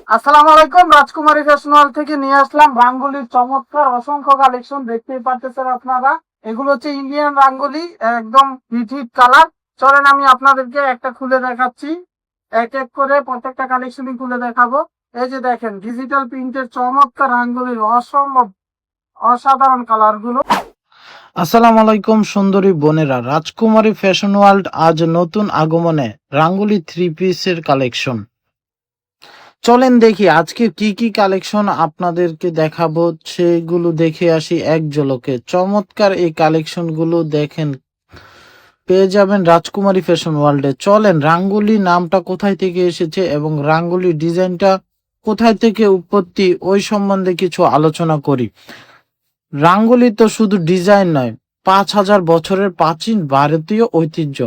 আসসালামু আলাইকুম। রাজকুমারী ফ্যাশন ওয়ার্ল্ড থেকে নিয়ে আসলাম রাঙ্গুলির চমৎকার অসংখ্য কালেকশন। দেখতেই পারতেছেন আপনারা, এগুলো হচ্ছে ইন্ডিয়ান রাঙ্গুলি, একদম হিট হিট কালার। চলেন আমি আপনাদেরকে একটা খুলে দেখাচ্ছি, এক এক করে প্রত্যেকটা কালেকশনই খুলে দেখাবো। এই যে দেখেন, ডিজিটাল প্রিন্টের চমৎকার রাঙ্গুলির অসম্ভব অসাধারণ কালার গুলো। আসসালামু আলাইকুম সুন্দরী বোনেরা, রাজকুমারী ফ্যাশন ওয়ার্ল্ড আজ নতুন আগমনে রাঙ্গুলি থ্রি পিসের কালেকশন। চলেন দেখি আজকে কি কি কালেকশন আপনাদেরকে দেখাবো, সেগুলো দেখে আসি এক ঝলকে। চমৎকার এই কালেকশনগুলো দেখেন, পেয়ে যাবেন রাজকুমারী ফ্যাশন ওয়ার্ল্ডে। চলেন রাঙ্গুলি নামটা কোথায় থেকে এসেছে এবং রাঙ্গুলি ডিজাইনটা কোথায় থেকে উৎপত্তি, ওই সম্বন্ধে কিছু আলোচনা করি। রাঙ্গুলি তো শুধু ডিজাইন নয়, 5,000 বছরের প্রাচীন ভারতীয় ঐতিহ্য।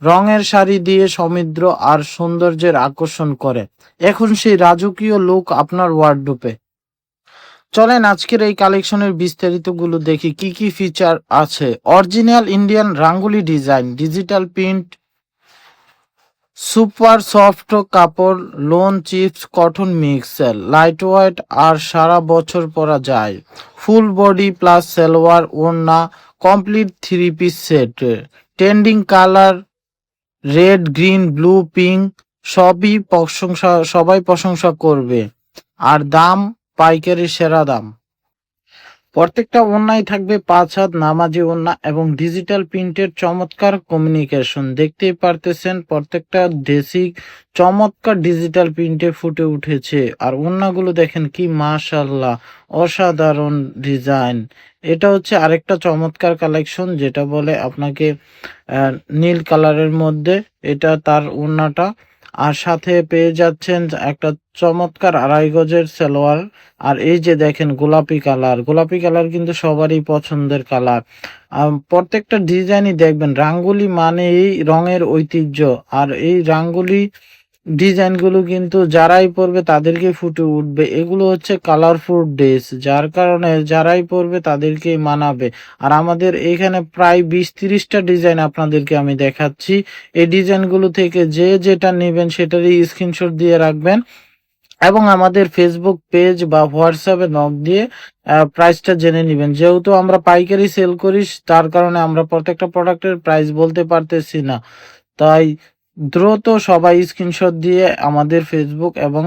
রঙের শাড়ি দিয়ে সমৃদ্ধ আর সৌন্দর্যের আকর্ষণ করে। এখন সেই রাজকীয় লুক আপনার ওয়ার্ডরোবে। চলেন আজকের এই কালেকশনের বিস্তারিত গুলো দেখি, কি কি ফিচার আছে। Original Indian rangoli design, digital print, super soft কাপড়, লোন চিপস কটন মিক্স, লাইট ওয়েট আর সারা বছর পরা যায়। ফুল বডি প্লাস সালোয়ার ওড়না, complete three piece set. Trending colour red, green, blue, pink, সবাই প্রশংসা করবে। আর দাম পাইকারি সেরা দাম। প্রত্যেকটা ওড়নায় থাকবে 5 হাত নামাজি ওড়না এবং ডিজিটাল প্রিন্টের চমৎকার কমিউনিকেশন। দেখতেই পারতেছেন প্রত্যেকটা দেশি চমৎকার ডিজিটাল প্রিন্টে ফুটে উঠেছে। আর ওড়নাগুলো দেখেন কি মাশাআল্লাহ, অসাধারণ ডিজাইন। এটা হচ্ছে আরেকটা চমৎকার কালেকশন, যেটা বলে আপনাকে নীল কালারের মধ্যে, এটা তার ওড়নাটা। আর সাথে পেয়ে যাচ্ছেন একটা চমৎকার 2.5 গজের সালোয়ার। আর এই যে দেখেন গোলাপি কালার, গোলাপি কালার কিন্তু সবারই পছন্দের কালার। প্রত্যেকটা ডিজাইনই দেখবেন, রাঙ্গুলি মানে এই রঙের ঐতিহ্য। আর এই রাঙ্গুলি ডিজাইনগুলো কিন্তু যারাই পরবে তাদেরকে ফুটে উঠবে। এগুলো হচ্ছে কালারফুল ড্রেস, যার কারণে যারাই পরবে তাদেরকেই মানাবে। আর আমাদের এখানে প্রায় 20-30টা ডিজাইন আপনাদেরকে আমি দেখাচ্ছি। এই ডিজাইনগুলো থেকে যে যেটা নেবেন সেটারই স্ক্রিনশট দিয়ে রাখবেন এবং আমাদের ফেসবুক পেজ বা হোয়াটসঅ্যাপে নক দিয়ে প্রাইসটা জেনে নেবেন। যেহেতু আমরা পাইকারি সেল করি, তার কারণে আমরা প্রত্যেকটা প্রোডাক্টের প্রাইস বলতে পারতেছি না। তাই দ্রুত সবাই স্ক্রিনশট দিয়ে আমাদের ফেসবুক এবং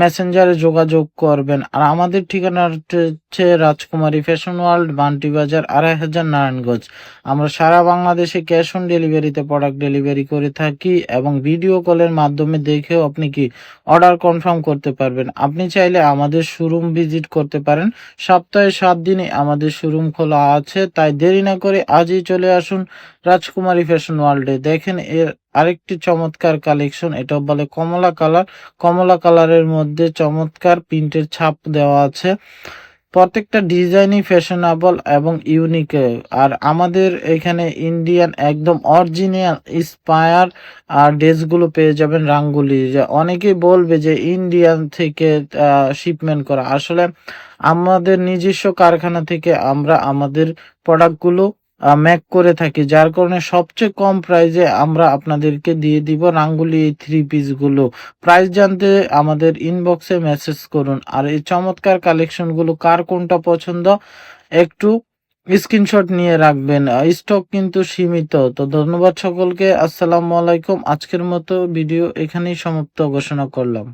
মেসেঞ্জারে যোগাযোগ করবেন। আর আমাদের ঠিকানা হচ্ছে রাজকুমারী ফ্যাশন ওয়ার্ল্ড, বান্টি বাজার, 2,500 নারায়ণগঞ্জ। আমরা সারা বাংলাদেশে ক্যাশ অন ডেলিভারিতে প্রোডাক্ট ডেলিভারি করে থাকি এবং ভিডিও কলের মাধ্যমে দেখেও আপনি কি অর্ডার কনফার্ম করতে পারবেন। আপনি চাইলে আমাদের শোরুম ভিজিট করতে পারেন। সপ্তাহে 7 দিনে আমাদের শোরুম খোলা আছে, তাই দেরি না করে আজই চলে আসুন রাজকুমারী ফ্যাশন ওয়ার্ল্ডে। দেখেন এর আরেকটি চমৎকার কালেকশন, এটা বলে কমলা কালার। কমলা কালারের মধ্যে চমৎকার প্রিন্টের ছাপ দেওয়া আছে। প্রত্যেকটা ডিজাইনই ফ্যাশনেবল এবং ইউনিক। আর আমাদের এখানে ইন্ডিয়ান একদম অরিজিনাল ইন্সপায়ার আর ড্রেসগুলো পেয়ে যাবেন রাঙ্গুলি। যে অনেকেই বলবে যে ইন্ডিয়ান থেকে শিপমেন্ট করা, আসলে আমাদের নিজস্ব কারখানা থেকে আমরা আমাদের প্রোডাক্টগুলো মেক করে থাকি, যার কারণে সবচেয়ে কম প্রাইসে আমরা আপনাদেরকে দিয়ে দিব রাঙ্গুলি এই থ্রি পিস গুলো। প্রাইস জানতে আমাদের ইনবক্সে মেসেজ করুন। আর এই চমৎকার কালেকশন গুলো কার কোনটা পছন্দ একটু স্ক্রিনশট নিয়ে রাখবেন, স্টক কিন্তু সীমিত। তো ধন্যবাদ সকলকে, আসসালামু আলাইকুম। আজকের মতো ভিডিও এখানেই সমাপ্ত ঘোষণা করলাম।